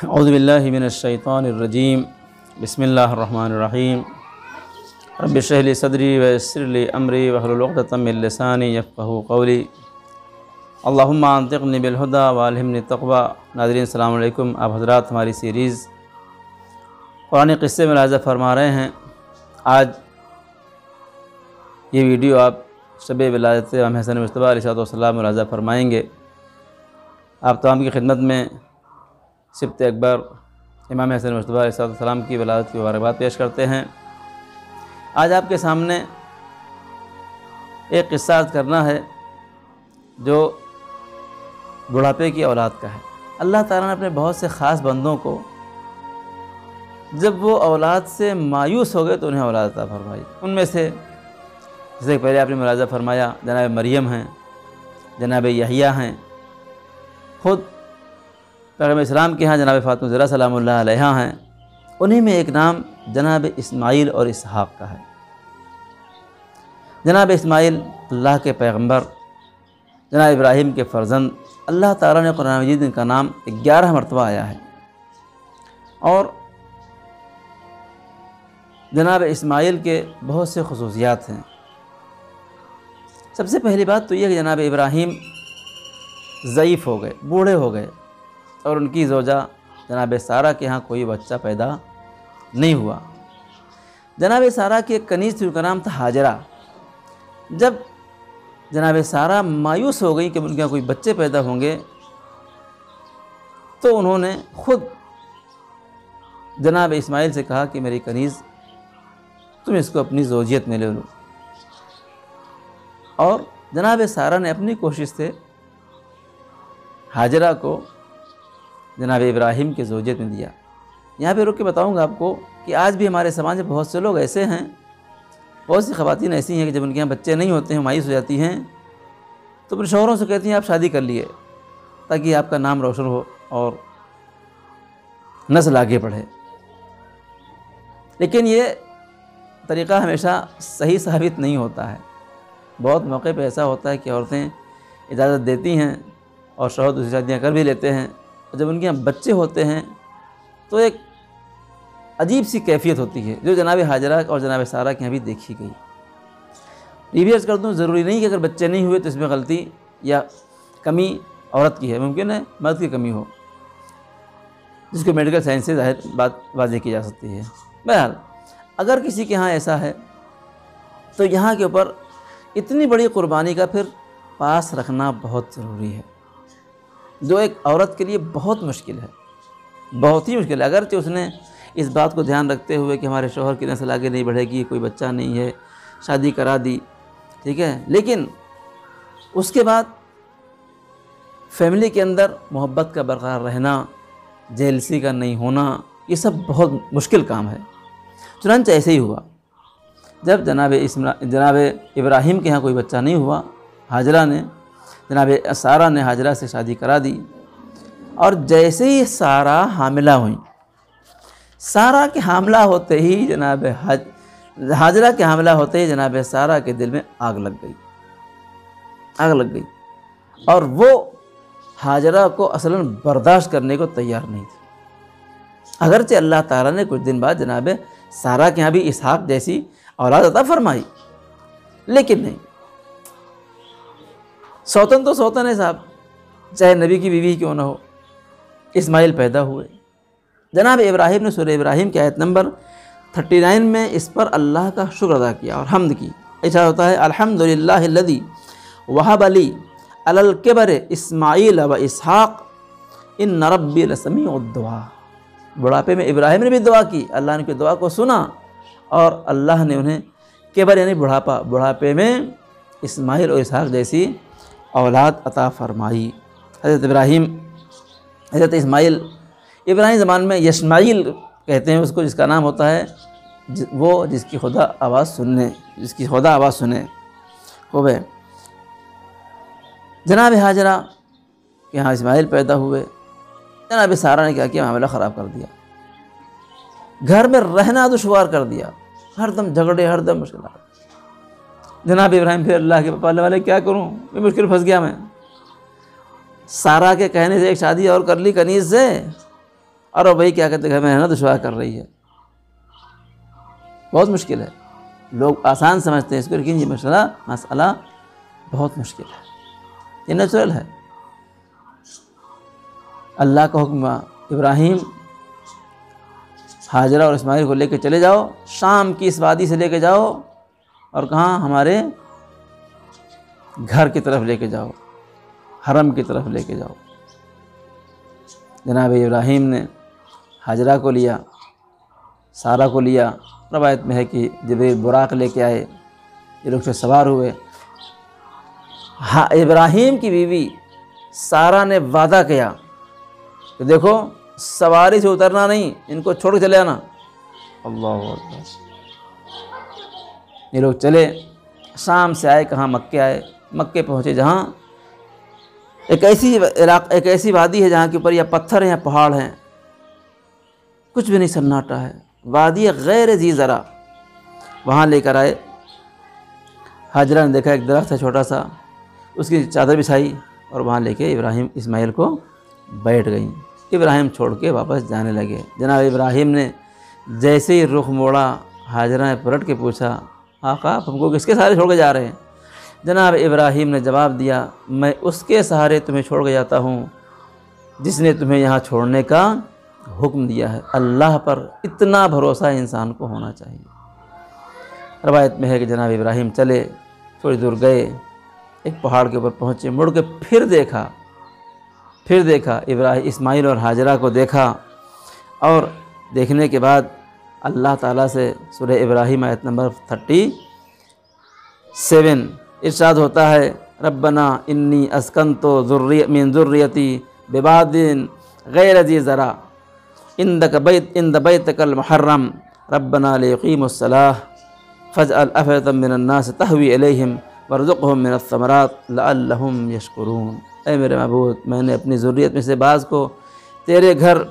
اعوذ باللہ من الشیطان الرجیم بسم اللہ الرحمن الرحیم رب اشرح لی صدری ویسر لی امری واحلل عقدۃ من لسانی یفقہوا قولی اللہم انطقنی بالہدی والہمنی التقوی۔ ناظرین السلام علیکم، آپ حضرات ہماری سیریز قرآن قصے میں ملاحظہ فرما رہے ہیں۔ آج یہ ویڈیو آپ شب ولادت امام حسن مصطفیٰ علیہ السلام ملاحظہ فرمائیں گے۔ آپ تمام کی خدمت میں سبت اکبر امام حسن مصطفیٰ علیہ السلام کی ولادت کی مبارکباد پیش کرتے ہیں۔ آج آپ کے سامنے ایک قصہ عرض کرنا ہے جو بڑھاپے کی اولاد کا ہے۔ اللہ تعالیٰ نے اپنے بہت سے خاص بندوں کو جب وہ اولاد سے مایوس ہو گئے تو انہیں اولاد عطا فرمائی۔ ان میں سے جیسے پہلے آپ نے ملاحظہ فرمایا جناب مریم ہیں، جناب یحییٰ ہیں، خود پیغمبر اسلام کے ہاں جناب فاطمہ الزہرا سلام اللہ علیہا ہیں، انہی میں ایک نام جناب اسماعیل اور اسحاق کا ہے۔ جناب اسماعیل اللہ کے پیغمبر، جناب ابراہیم کے فرزند، اللہ تعالیٰ نے قرآن مجید ان کا نام 11 مرتبہ آیا ہے۔ اور جناب اسماعیل کے بہت سے خصوصیات ہیں۔ سب سے پہلی بات تو یہ کہ جناب ابراہیم ضعیف ہو گئے، بوڑھے ہو گئے، اور ان کی زوجہ جناب سارہ کے ہاں کوئی بچہ پیدا نہیں ہوا۔ جناب سارہ کی ایک کنیز تھی، ان کا نام تھا ہاجرہ۔ جب جناب سارہ مایوس ہو گئی کہ ان کے یہاں کوئی بچے پیدا ہوں گے تو انہوں نے خود جناب اسماعیل سے کہا کہ میری کنیز تم اس کو اپنی زوجیت میں لے لو، اور جناب سارہ نے اپنی کوشش سے ہاجرہ کو جناب ابراہیم کے زوجیت میں دیا۔ یہاں پہ رک کے بتاؤں گا آپ کو کہ آج بھی ہمارے سماج میں بہت سے لوگ ایسے ہیں، بہت سی خواتین ایسی ہیں کہ جب ان کے یہاں بچے نہیں ہوتے ہیں، مایوس ہو جاتی ہیں، تو اپنے شوہروں سے کہتی ہیں آپ شادی کر لیے تاکہ آپ کا نام روشن ہو اور نسل آگے بڑھے۔ لیکن یہ طریقہ ہمیشہ صحیح ثابت نہیں ہوتا ہے۔ بہت موقع پہ ایسا ہوتا ہے کہ عورتیں اجازت دیتی ہیں اور شوہر دوسری شادیاں کر بھی لیتے ہیں، اور جب ان کے یہاں بچے ہوتے ہیں تو ایک عجیب سی کیفیت ہوتی ہے جو جناب ہاجرہ اور جناب سارہ کے یہاں بھی دیکھی گئی۔ یہ بھی عرض کر دوں، ضروری نہیں کہ اگر بچے نہیں ہوئے تو اس میں غلطی یا کمی عورت کی ہے، ممکن ہے مرد کی کمی ہو، جس کو میڈیکل سائنس سے ظاہر بات واضح کی جا سکتی ہے۔ بہرحال اگر کسی کے ہاں ایسا ہے تو یہاں کے اوپر اتنی بڑی قربانی کا پھر پاس رکھنا بہت ضروری ہے، جو ایک عورت کے لیے بہت مشکل ہے، بہت ہی مشکل ہے۔ اگرچہ اس نے اس بات کو دھیان رکھتے ہوئے کہ ہمارے شوہر کی نسل آگے نہیں بڑھے گی، کوئی بچہ نہیں ہے، شادی کرا دی، ٹھیک ہے، لیکن اس کے بعد فیملی کے اندر محبت کا برقرار رہنا، جیلسی کا نہیں ہونا، یہ سب بہت مشکل کام ہے۔ چنانچہ ایسے ہی ہوا، جب جناب ابراہیم کے ہاں کوئی بچہ نہیں ہوا، ہاجرہ نے جناب سارہ نے ہاجرہ سے شادی کرا دی، اور جیسے ہی سارہ حاملہ ہوئیں، سارہ کے حاملہ ہوتے ہی ہاجرہ کے حاملہ ہوتے ہی جناب سارہ کے دل میں آگ لگ گئی، اور وہ ہاجرہ کو اصلاً برداشت کرنے کو تیار نہیں تھی۔ اگرچہ اللہ تعالیٰ نے کچھ دن بعد جناب سارہ کے ہاں بھی اسحاق جیسی اولاد عطا فرمائی، لیکن نہیں، سوتن تو سوتن ہے صاحب، چاہے نبی کی بیوی کیوں نہ ہو۔ اسماعیل پیدا ہوئے، جناب ابراہیم نے سورہ ابراہیم کی آیت نمبر 39 میں اس پر اللہ کا شکر ادا کیا اور حمد کی۔ ایسا ہوتا ہے الحمدللہ الذی وہب لی علی الکبر اسماعیل و اسحاق ان ربی لسمیع الدعاء۔ بڑھاپے میں ابراہیم نے بھی دعا کی، اللہ نے ان کی دعا کو سنا، اور اللہ نے انہیں کبر یعنی بڑھاپے میں اسماعیل اور اسحاق جیسی اولاد عطا فرمائی۔ حضرت اسماعیل ابراہیم زبان میں یشمعیل کہتے ہیں اس کو، جس کا نام ہوتا ہے وہ جس کی خدا آواز سنے۔ خوب ہے، جناب ہاجرہ کہ ہاں اسماعیل پیدا ہوئے، جناب سارہ نے کیا کیا، معاملہ خراب کر دیا، گھر میں رہنا دشوار کر دیا، ہر دم جھگڑے، ہر دم مشکلات۔ جناب ابراہیم پھر اللہ کے پالنے والے کیا کروں، میں مشکل پھنس گیا میں۔ سارہ کے کہنے سے ایک شادی اور کر لی کنیز سے، اور وہی کیا کہتے ہیں ہمیں رہنا دشوار کر رہی ہے. بہت مشکل ہے. لوگ آسان سمجھتے ہیں اس کو، لیکن یہ مسئلہ بہت مشکل ہے. یہ نیچرل ہے. اللہ کا حکم ابراہیم ہاجرہ اور اسماعیل کو لے کے چلے جاؤ، شام کی اس وادی سے لے کے جاؤ، اور کہاں؟ ہمارے گھر کی طرف لے کے جاؤ، حرم کی طرف لے کے جاؤ. جناب ابراہیم نے ہاجرہ کو لیا، سارہ کو لیا. روایت میں ہے کہ جبریل براق لے کے آئے، یہ لوگ سے سوار ہوئے. ہاں، ابراہیم کی بیوی سارہ نے وعدہ کیا کہ دیکھو سواری سے اترنا نہیں، ان کو چھوڑ کے چلے آنا. اللہ اکبر. یہ لوگ چلے، شام سے آئے، کہاں؟ مکے آئے. مکے پہنچے جہاں ایک ایسی وادی ہے جہاں کے اوپر یا پتھر ہیں یا پہاڑ ہیں، کچھ بھی نہیں، سناٹا ہے. وادی غیر ذی زرع. وہاں لے کر آئے. ہاجرہ نے دیکھا ایک درخت ہے چھوٹا سا، اس کی چادر بچھائی اور وہاں لے کے ابراہیم اسماعیل کو بیٹھ گئیں. ابراہیم چھوڑ کے واپس جانے لگے. جناب ابراہیم نے جیسے ہی رخ موڑا، ہاجرہ نے پلٹ کے پوچھا آقا آپ ہم کو کس کے سہارے چھوڑ کے جا رہے ہیں؟ جناب ابراہیم نے جواب دیا میں اس کے سہارے تمہیں چھوڑ کے جاتا ہوں جس نے تمہیں یہاں چھوڑنے کا حکم دیا ہے. اللہ پر اتنا بھروسہ انسان کو ہونا چاہیے. روایت میں ہے کہ جناب ابراہیم چلے، تھوڑی دور گئے، ایک پہاڑ کے اوپر پہنچے، مڑ کے پھر دیکھا ابراہیم اسماعیل اور ہاجرہ کو دیکھا. اور دیکھنے کے بعد اللہ تعالیٰ سے سورہ ابراہیم آیت نمبر 37 ارشاد ہوتا ہے ربنا انی اسکنت من ذریتی بواد غیر ذی زرع عند بیتک المحرم ربنا لیقیموا الصلاۃ فاجعل افئدۃ من الناس تہوی الیہم وارزقہم من الثمرات لعلہم یشکرون. اے میرے معبود، میں نے اپنی ذریت میں سے بعض کو تیرے گھر،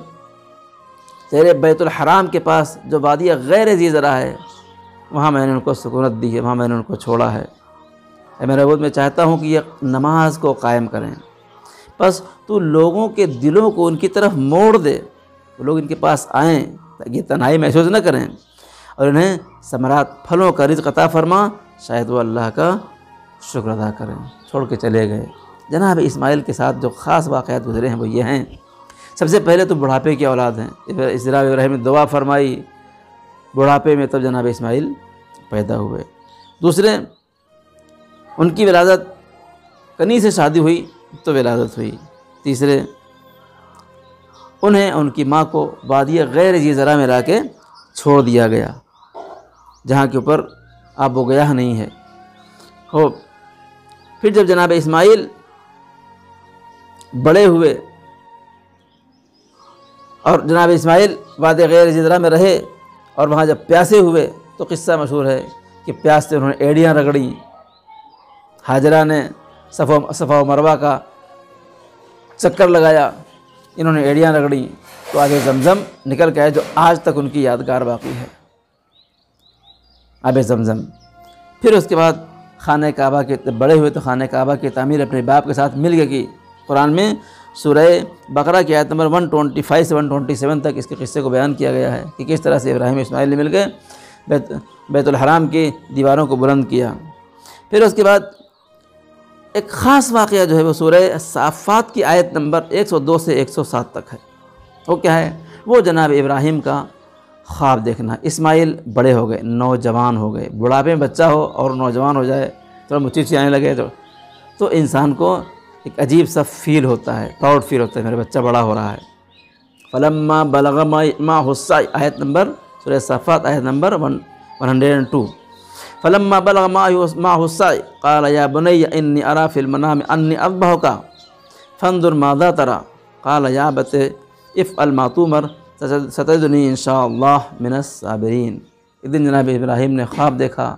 تیرے بیت الحرام کے پاس جو وادی غیر ذی زرع ہے وہاں میں نے ان کو سکونت دی ہے، وہاں میں نے ان کو چھوڑا ہے. اے میرے معبود، میں چاہتا ہوں کہ یہ نماز کو قائم کریں، بس تو لوگوں کے دلوں کو ان کی طرف موڑ دے، وہ لوگ ان کے پاس آئیں تاکہ یہ تنہائی محسوس نہ کریں، اور انہیں ثمرات پھلوں کا رزق عطا فرما، شاید وہ اللہ کا شکر ادا کریں. چھوڑ کے چلے گئے. جناب اسماعیل کے ساتھ جو خاص واقعات گزرے ہیں وہ یہ ہیں. سب سے پہلے تو بڑھاپے کی اولاد ہیں. اس جناب ابراہیم نے دعا فرمائی بڑھاپے میں، تب جناب اسماعیل پیدا ہوئے. دوسرے، ان کی ولادت کنی سے شادی ہوئی تو ولادت ہوئی. تیسرے، انہیں ان کی ماں کو وادی غیر ذی زرع میں لا کے چھوڑ دیا گیا جہاں کے اوپر آب و گیاہ نہیں ہے. پھر جب جناب اسماعیل بڑے ہوئے اور جناب اسماعیل وادی غیر ذی زرع میں رہے اور وہاں جب پیاسے ہوئے تو قصہ مشہور ہے کہ پیاس سے انہوں نے ایڑیاں رگڑیں. ہاجرہ نے صفا و مروہ کا چکر لگایا، انہوں نے ایڑیاں رگڑیں تو آگے زمزم نکل کے آئے جو آج تک ان کی یادگار باقی ہے، آب زمزم. پھر اس کے بعد خانہ کعبہ کے بڑے ہوئے تو خانہ کعبہ کی تعمیر اپنے باپ کے ساتھ مل کے کی. قرآن میں سورہ بقرہ کی آیت نمبر 125 سے 127 تک اس کے قصے کو بیان کیا گیا ہے کہ کس طرح سے ابراہیم اسماعیل نے مل کے بیت الحرام کی دیواروں کو بلند کیا. پھر اس کے بعد ایک خاص واقعہ جو ہے وہ سورہ صافات کی آیت نمبر 102 سے 107 تک ہے. وہ کیا ہے؟ وہ جناب ابراہیم کا خواب دیکھنا. اسماعیل بڑے ہو گئے، نوجوان ہو گئے. بڑھاپے میں بچہ ہو اور نوجوان ہو جائے، تھوڑا مچی آنے لگے تو انسان کو ایک عجیب سا فیل ہوتا ہے، پراؤڈ فیل ہوتا ہے، میرا بچہ بڑا ہو رہا ہے. فلما بلغ معه السعي آیت نمبر سورہ صافات آیت نمبر 102. فلما بلغ معه السعي قال يا بني إني أرى في المنام أني أذبحك فانظر ماذا ترى قال يا أبت افعل ما تؤمر ستجدني إن شاء الله من الصابرين. ایک دن جناب ابراہیم نے خواب دیکھا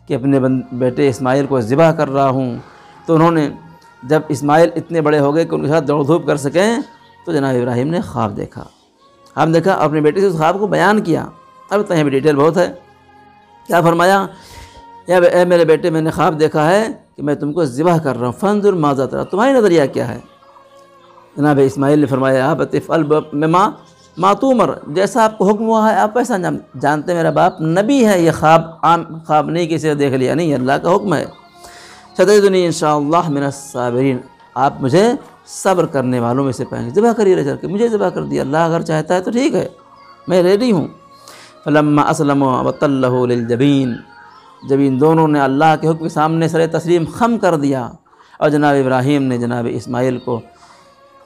کہ اپنے بیٹے اسماعیل کو ذبح کر رہا ہوں، تو انہوں نے جب اسماعیل اتنے بڑے ہو گئے کہ ان کے ساتھ دوڑ دھوپ کر سکیں تو جناب ابراہیم نے خواب دیکھا اپنے بیٹے سے اس خواب کو بیان کیا. اب تو یہاں بھی ڈیٹیل بہت ہے. کیا فرمایا؟ اے میرے بیٹے، میں نے خواب دیکھا ہے کہ میں تم کو ذبح کر رہا ہوں، فانظر ماذا ترى، تمہاری نظریہ کیا ہے؟ جناب اسماعیل نے فرمایا ابت افعل ما تؤمر، جیسا آپ کو حکم ہوا ہے آپ ایسا جانتے ہیں، میرا باپ نبی ہے، یہ خواب عام خواب نہیں کسی نے دیکھ لیا، نہیں، اللہ کا حکم ہے۔ ستجدنی انشاءاللہ من الصابرین، آپ مجھے صبر کرنے والوں میں سے پائیں گے۔ ذبح کریے رجل کے، مجھے ذبح کر دیا، اللہ اگر چاہتا ہے تو ٹھیک ہے، میں ریڈی ہوں۔ فلما اسلموا وتلہ للجبین، جب ان دونوں نے اللہ کے حکم کے سامنے سر تسلیم خم کر دیا، اور جناب ابراہیم نے جناب اسماعیل کو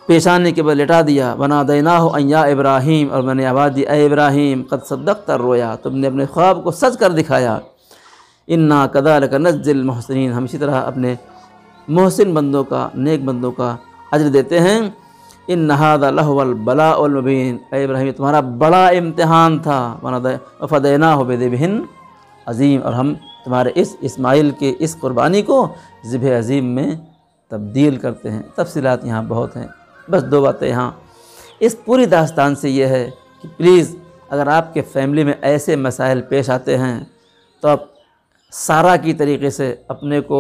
پیشانی کے بل لٹا دیا، ونادیناہ ان یا ابراہیم، اور میں نے آواز دی، اے ابراہیم، قد صدقت الرؤیا، تم نے اپنے خواب کو سچ کر دکھایا، انا کذالک نجزی المحسنین، ہم اسی طرح اپنے محسن بندوں کا، نیک بندوں کا اجر دیتے ہیں۔ ان ھذا لہو البلاء المبین، اے ابراہیم تمہارا بڑا امتحان تھا، وفدیناہ بذبح عظیم، اور ہم تمہارے اس اسماعیل کے اس قربانی کو ذبح عظیم میں تبدیل کرتے ہیں۔ تفصیلات یہاں بہت ہیں، بس دو باتیں یہاں اس پوری داستان سے یہ ہے کہ پلیز اگر آپ کے فیملی میں ایسے مسائل پیش آتے ہیں تو آپ سارا کی طریقے سے اپنے کو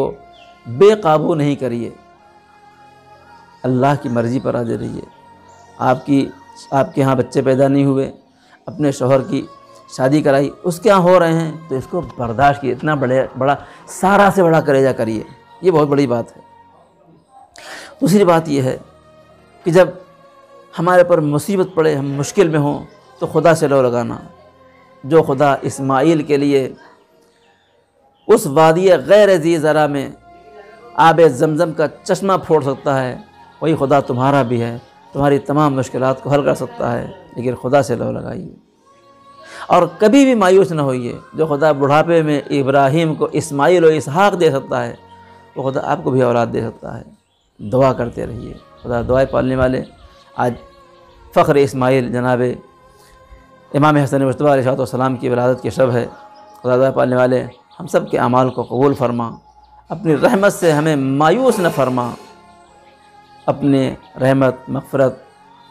بے قابو نہیں کریے، اللہ کی مرضی پر راضی رہیے۔ آپ کے ہاں بچے پیدا نہیں ہوئے، اپنے شوہر کی شادی کرائی، اس کے ہاں ہو رہے ہیں تو اس کو برداشت کیے، اتنا بڑا سارا سے بڑا کلیجہ کریے، یہ بہت بڑی بات ہے۔ دوسری بات یہ ہے کہ جب ہمارے پر مصیبت پڑے، ہم مشکل میں ہوں، تو خدا سے لو لگانا، جو خدا اسماعیل کے لیے اس وادی غیر ذی زرع میں آب زمزم کا چشمہ پھوڑ سکتا ہے، وہی خدا تمہارا بھی ہے، تمہاری تمام مشکلات کو حل کر سکتا ہے، لیکن خدا سے لو لگائیے۔ اور کبھی بھی مایوس نہ ہوئیے، جو خدا بڑھاپے میں ابراہیم کو اسماعیل و اسحاق دے سکتا ہے، وہ خدا آپ کو بھی اولاد دے سکتا ہے۔ دعا کرتے رہیے، خدا دعائیں پالنے والے۔ آج فخر اسماعیل جناب امام حسن مجتبیٰ علیہ السلام کی ولادت کی شب ہے، خدا دعائیں پالنے والے ہم سب کے اعمال کو قبول فرما، اپنی رحمت سے ہمیں مایوس نہ فرما، اپنے رحمت، مغفرت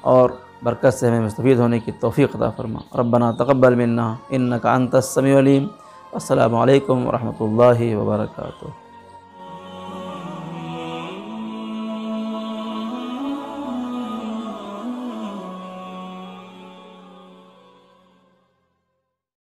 اور برکت سے ہمیں مستفید ہونے کی توفیق عطا فرما۔ ربنا تقبل منا انک انت السمیع العلیم۔ السلام علیکم ورحمۃ اللہ وبرکاتہ۔